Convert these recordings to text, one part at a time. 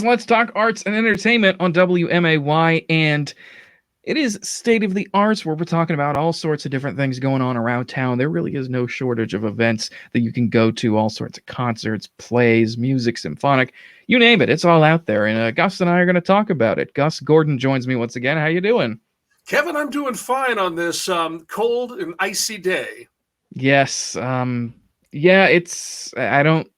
is Let's Talk Arts and Entertainment on WMAY, and it is State of the Arts, where we're talking about all sorts of different things going on around town. There really is no shortage of events that you can go to, all sorts of concerts, plays, music, symphonic, you name it. It's all out there, and Gus and I are going to talk about it. Gus Gordon joins me once again. How you doing? Kevin, I'm doing fine on this cold and icy day. Yes, yeah, I don't,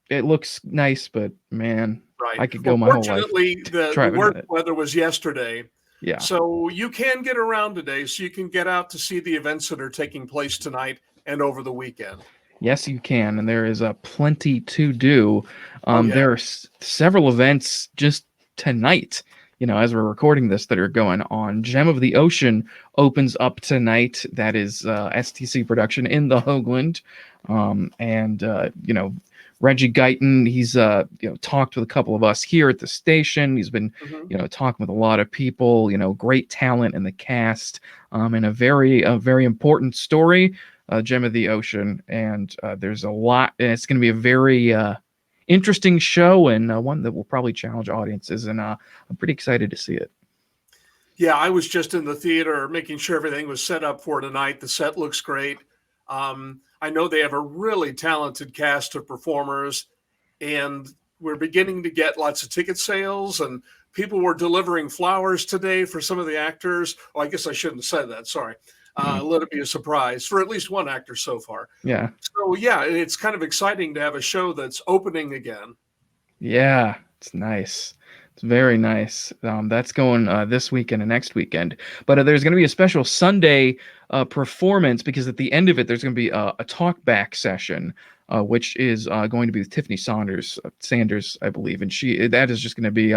it looks nice, but man, Right. I could go Well, my whole life fortunately, the driving in worst it. weather was yesterday. Yeah. So you can get around today, so you can get out to see the events that are taking place tonight and over the weekend. Yes, you can, and there is plenty to do. Oh, yeah. There are several events just tonight, as we're recording this, that are going on. Gem of the Ocean opens up tonight. That is STC production in the Hoagland. Reggie Guyton, he's talked with a couple of us here at the station. He's been Mhm. talking with a lot of people, great talent in the cast, and a very important story, Gem of the Ocean. And there's a lot, and it's going to be a very interesting show, and one that will probably challenge audiences, and I'm pretty excited to see it. Yeah, I was just in the theater making sure everything was set up for tonight. The set looks great. I know they have a really talented cast of performers, and we're beginning to get lots of ticket sales, and people were delivering flowers today for some of the actors. Oh, I guess I shouldn't have said that. Sorry. Let it be a surprise for at least one actor so far. Yeah. So, yeah, it's kind of exciting to have a show that's opening again. Yeah, it's nice. It's very nice. That's going this weekend and next weekend. But there's going to be a special Sunday performance, because at the end of it, there's going to be a talk back session, which is going to be with Tiffany Sanders, I believe, and that is just going to be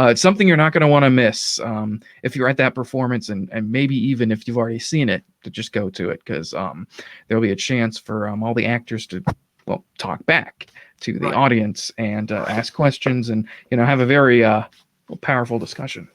it's something you're not going to want to miss if you're at that performance, and maybe even if you've already seen it, to just go to it, because there'll be a chance for all the actors to talk back to the audience and ask questions, and have a very powerful discussion.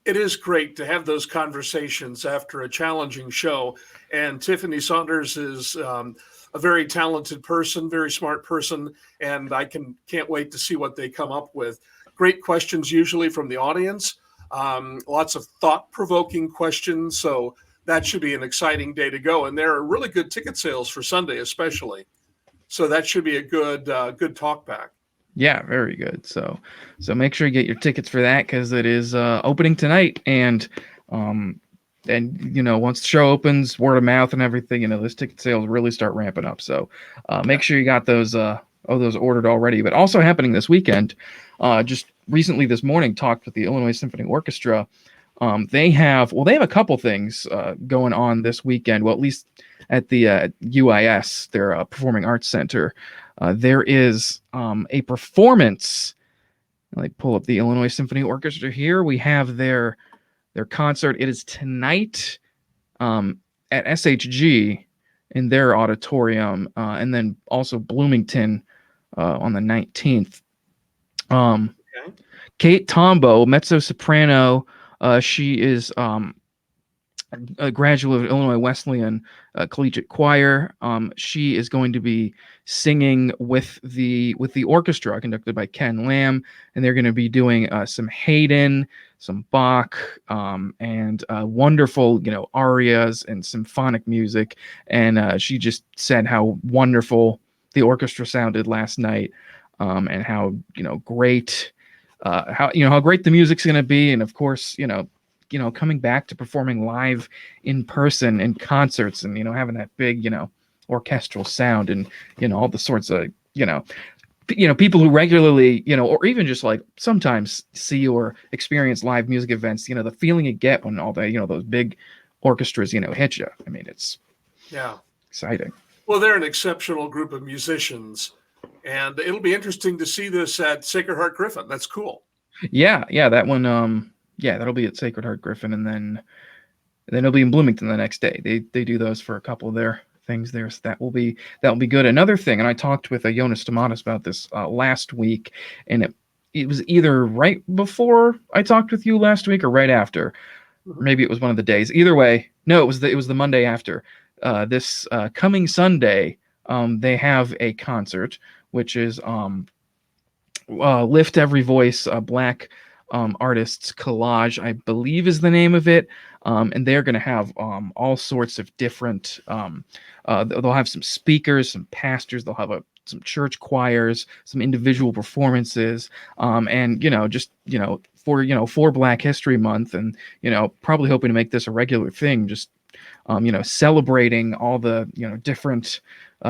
It is great to have those conversations after a challenging show. And Tiffany Saunders is a very talented person, very smart person, and I can't wait to see what they come up with. Great questions usually from the audience, lots of thought-provoking questions. So that should be an exciting day to go. And there are really good ticket sales for Sunday, especially. So that should be a good talk back. Yeah, very good. So make sure you get your tickets for that, because it is opening tonight, and once the show opens, word of mouth and everything, those ticket sales really start ramping up. So make sure you got those ordered already. But also happening this weekend, just recently this morning, talked with the Illinois Symphony Orchestra. They have a couple things going on this weekend. Well, at least at the UIS, their Performing Arts Center. There is a performance. Let me pull up the Illinois Symphony Orchestra here. We have their concert. It is tonight at SHG in their auditorium, and then also Bloomington on the 19th. Kate Tombo, mezzo soprano. She is a graduate of Illinois Wesleyan Collegiate Choir. She is going to be singing with the orchestra conducted by Ken Lamb, and they're going to be doing some Haydn, some Bach, and wonderful arias and symphonic music. And she just said how wonderful the orchestra sounded last night, and how great how great the music's going to be, and of course coming back to performing live in person in concerts, and having that big orchestral sound, and all the sorts of people who regularly or even just like sometimes see or experience live music events, the feeling you get when all the those big orchestras hit you. I mean, it's exciting. Well, they're an exceptional group of musicians, and it'll be interesting to see this at Sacred Heart Griffin. That's cool. Yeah, that one. Yeah, that'll be at Sacred Heart Griffin, and then it'll be in Bloomington the next day. They do those for a couple of their things there, so that will be good. Another thing, and I talked with Jonas Tomatis about this last week, and it was either right before I talked with you last week or right after. Maybe it was one of the days. Either way, no, it was the Monday after. This coming Sunday, they have a concert, which is Lift Every Voice, Black Artists Collage, I believe is the name of it. And they're going to have all sorts of different, they'll have some speakers, some pastors, they'll have some church choirs, some individual performances, and, for Black History Month, and, probably hoping to make this a regular thing, just, celebrating all the, different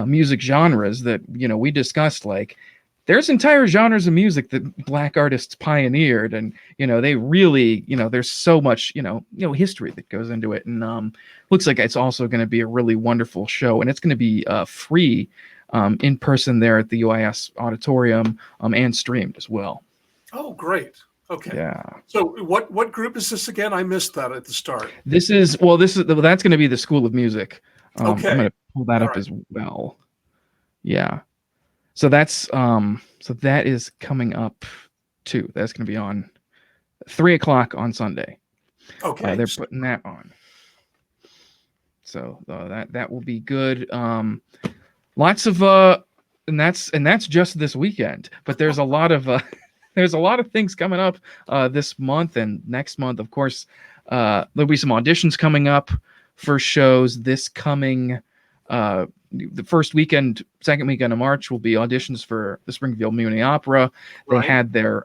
music genres that, we discussed, like, there's entire genres of music that Black artists pioneered, and they really, there's so much history that goes into it, and looks like it's also going to be a really wonderful show, and it's going to be free in person there at the UIS auditorium, and streamed as well. Oh, great. Okay. Yeah. So what group is this again? I missed that at the start. That's going to be the School of Music. Okay. I'm going to pull that up as well. Yeah. So that is coming up too. That's going to be on 3:00 on Sunday. Okay. They're putting that on. So that will be good. Lots of and that's just this weekend. But there's a lot of things coming up this month and next month. Of course, there'll be some auditions coming up for shows this coming. The second weekend of March will be auditions for the Springfield Muni Opera. They had their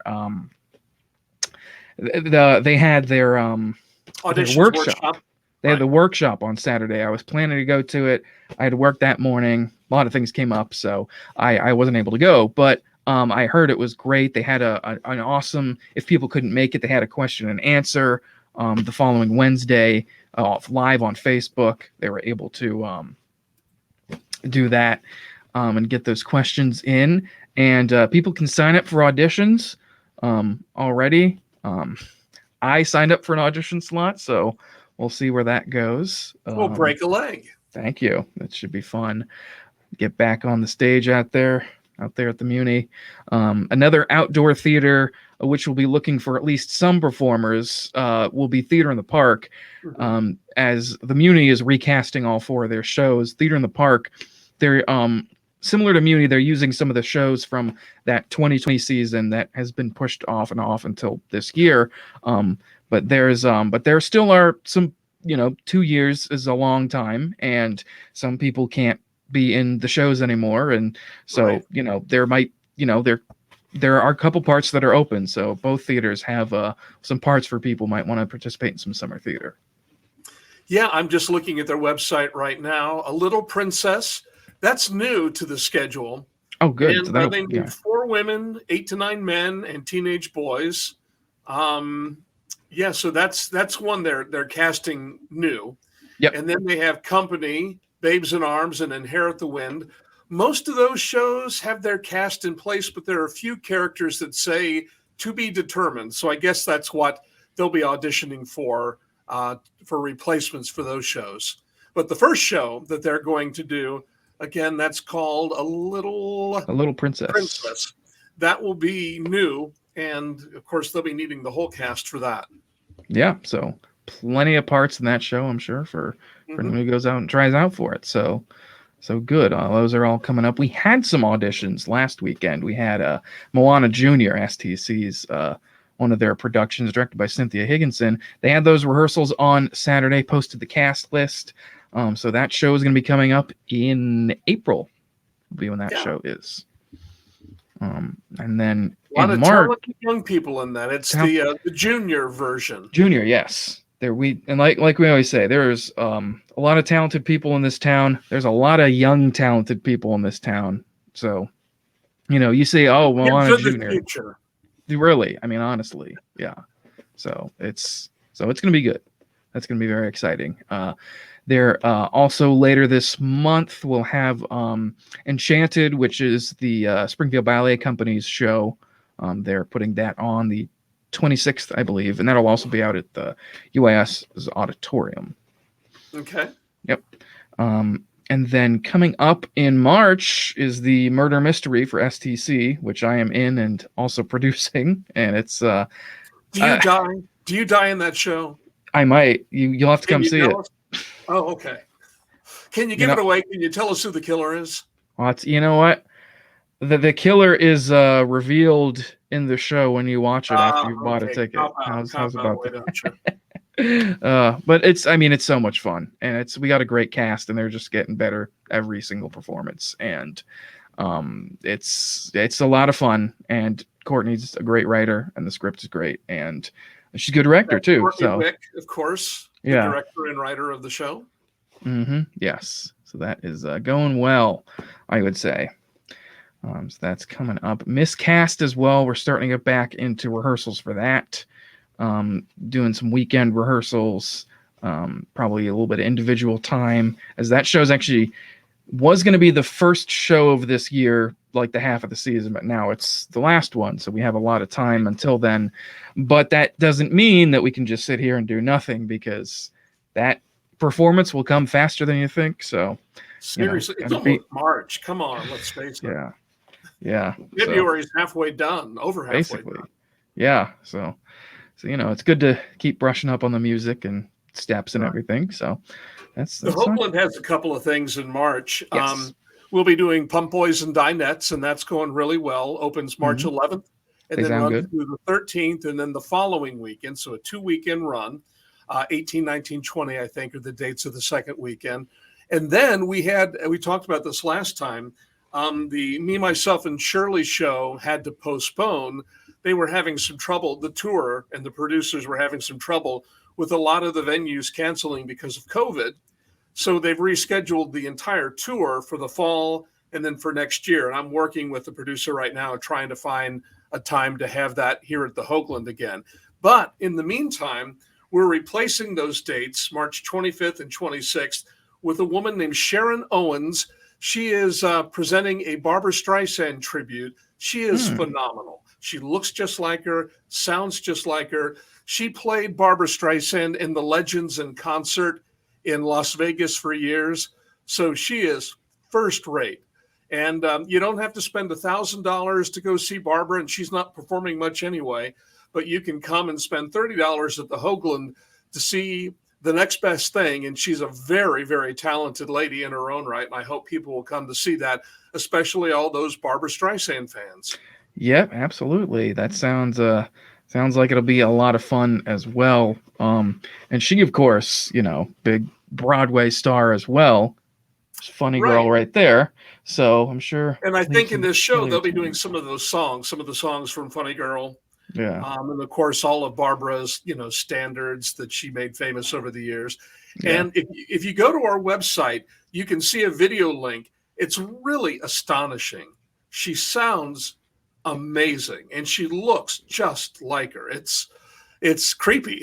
auditions workshop. They had the workshop on Saturday. I was planning to go to it. I had to work that morning. A lot of things came up, so I wasn't able to go. But I heard it was great. They had an awesome. If people couldn't make it, they had a question and answer the following Wednesday live on Facebook. They were able to do that and get those questions in, and people can sign up for auditions already. I signed up for an audition slot, so we'll see where that goes. We'll break a leg. Thank you. That should be fun. Get back on the stage out there at the Muni. Another outdoor. Which will be looking for at least some performers, will be Theater in the Park. As the Muni is recasting all 4 of their shows. Theater in the Park, they're similar to Muni, they're using some of the shows from that 2020 season that has been pushed off and off until this year. But there still are some, 2 years is a long time, and some people can't be in the shows anymore. And so, there might, there are a couple parts that are open, so both theaters have some parts for people who might want to participate in some summer theater. Yeah, I'm just looking at their website right now. A Little Princess, that's new to the schedule. Oh, good. And So they need 4 women, 8 to 9 men, and teenage boys. So that's one they're casting new. Yep. And then they have Company, Babes in Arms, and Inherit the Wind. Most of those shows have their cast in place, but there are a few characters that say to be determined. So I guess that's what they'll be auditioning for replacements for those shows. But the first show that they're going to do, again, that's called A Little Princess. That will be new. And of course, they'll be needing the whole cast for that. Yeah. So plenty of parts in that show, I'm sure, for anyone who goes out and tries out for it. So good. Those are all coming up. We had some auditions last weekend. We had Moana Jr., STC's, one of their productions, directed by Cynthia Higginson. They had those rehearsals on Saturday, posted the cast list. So that show is going to be coming up in April. Will be when that show is. And then a lot in of March, talented young people in that. It's the junior version. Junior, yes. Like we always say, there's a lot of talented people in this town. There's a lot of young talented people in this town. So, you say, oh, Moana Junior. Future. Really, I mean, honestly, yeah. So it's going to be good. That's going to be very exciting. They're also later this month we'll have Enchanted, which is the Springfield Ballet Company's show. They're putting that on the 26th, I believe, and that'll also be out at the UIS's auditorium. Okay. Yep. And then coming up in March is the Murder Mystery for STC, which I am in and also producing. And it's Do you die? Do you die in that show? I might. You'll have to come see it. Oh, okay. Can you give it away? Can you tell us who the killer is? Well, you know what? The killer is revealed in the show when you watch it after you've bought a Okay. ticket. Cop How's out, about why don't you? that? But it's so much fun, and we got a great cast, and they're just getting better every single performance, and it's a lot of fun, and Courtney's a great writer, and the script is great, and she's a good director That's too. Courtney So Wick, of course, the yeah, director and writer of the show. yes. So that is going well, I would say. So that's coming up. Miscast as well. We're starting to get back into rehearsals for that. Doing some weekend rehearsals. Probably a little bit of individual time, as that show's actually was going to be the first show of this year, like the half of the season, but now it's the last one, so we have a lot of time until then. But that doesn't mean that we can just sit here and do nothing, because that performance will come faster than you think. So Seriously, it's gotta be, almost March. Come on, let's face it. yeah. So February's halfway done, over halfway basically, done. yeah. So it's good to keep brushing up on the music and steps and everything. So that's The Hoagland has a couple of things in March. Yes. We'll be doing Pump Boys and Dinettes, and that's going really well. Opens March 11th, and They then sound runs good. through the 13th, and then the following weekend. So a 2-weekend run. 18, 19, 20, I think, are the dates of the second weekend. And then we talked about this last time. The Me, Myself, and Shirley show had to postpone. They were having some trouble. The tour and the producers were having some trouble with a lot of the venues canceling because of COVID. So they've rescheduled the entire tour for the fall and then for next year. And I'm working with the producer right now, trying to find a time to have that here at the Hoagland again. But in the meantime, we're replacing those dates, March 25th and 26th, with a woman named Sharon Owens. She is presenting a Barbra Streisand tribute. She is phenomenal. She looks just like her, sounds just like her. She played Barbra Streisand in the Legends in concert in Las Vegas for years. So she is first rate. And you don't have to spend $1,000 to go see Barbara, and she's not performing much anyway. But you can come and spend $30 at the Hoagland to see the next best thing. And she's a very, very talented lady in her own right. And I hope people will come to see that, especially all those Barbra Streisand fans. Yep, absolutely. That sounds like it'll be a lot of fun as well. And she, of course, big Broadway star as well. Funny girl right there. So I'm sure. And I think in this show, they'll be doing some of the songs from Funny Girl. Yeah. And of course, all of Barbara's, standards that she made famous over the years. Yeah. And if you go to our website, you can see a video link. It's really astonishing. She sounds amazing, and she looks just like her. It's creepy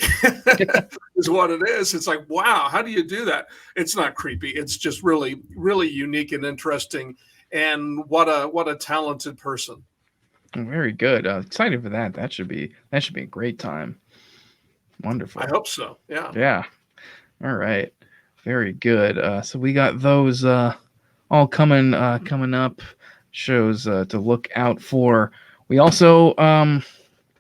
is what it is. It's like, wow, how do you do that? It's not creepy. It's just really, really unique and interesting. And what a talented person. Very good. Excited for that. That should be a great time. Wonderful. I hope so. Yeah. Yeah. All right. Very good. So we got those all coming up, shows to look out for. We also,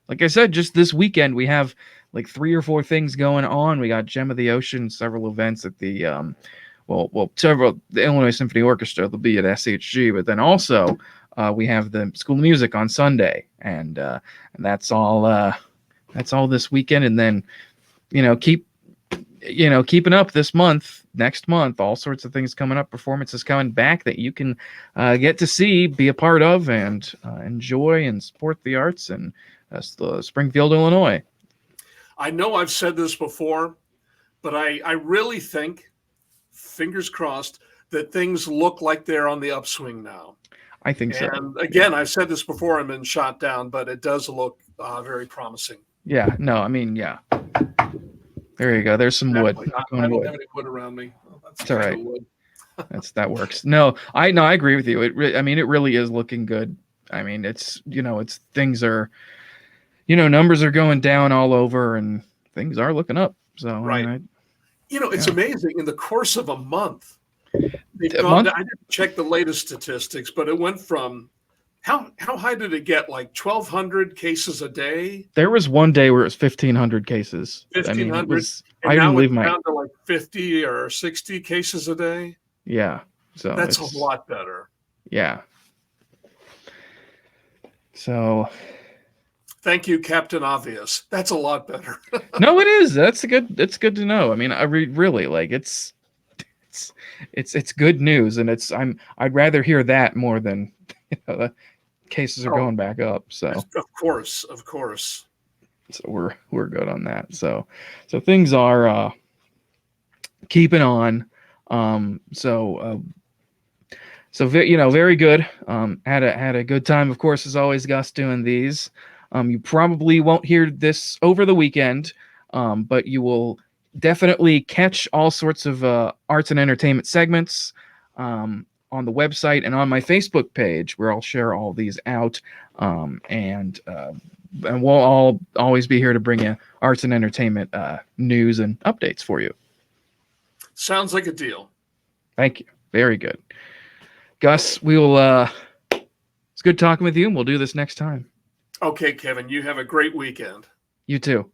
like I said, just this weekend we have like 3 or 4 things going on. We got Gem of the Ocean, several events at the the Illinois Symphony Orchestra. They'll be at SHG, but then also we have the School of Music on Sunday, and that's all this weekend. And then keeping up this month, next month, all sorts of things coming up, performances coming back that you can get to see, be a part of, and enjoy and support the arts in Springfield, Illinois. I know I've said this before, but I really think, fingers crossed, that things look like they're on the upswing now. I think so. And again, I've said this before and been shot down, but it does look very promising. Yeah. No, I mean, yeah. There you go. There's some wood. I don't have any wood around me. That's all right. That works. No, I agree with you. It really is looking good. I mean, it's things are, numbers are going down all over, and things are looking up. So right. It's amazing. In the course of a month, I didn't check the latest statistics, but it went from how high did it get? Like 1,200 cases a day? There was one day where it was 1,500 cases. 1,500. I didn't leave my down to like 50 or 60 cases a day. Yeah. So that's a lot better. Yeah. So Thank you, Captain Obvious. That's a lot better. no, it is. That's good to know. I mean, I really like it's good news, and I'd rather hear that more than the cases are Oh, going back up. So of course, of course. we're good on that. So things are keeping on. Very good. Had a good time, of course, as always, Gus, doing these. You probably won't hear this over the weekend, but you will definitely catch all sorts of arts and entertainment segments on the website and on my Facebook page, where I'll share all these out. And we'll all always be here to bring you arts and entertainment news and updates for you. Sounds like a deal. Thank you. Very good. Gus, we will. It's good talking with you, and we'll do this next time. Okay, Kevin, you have a great weekend. You too.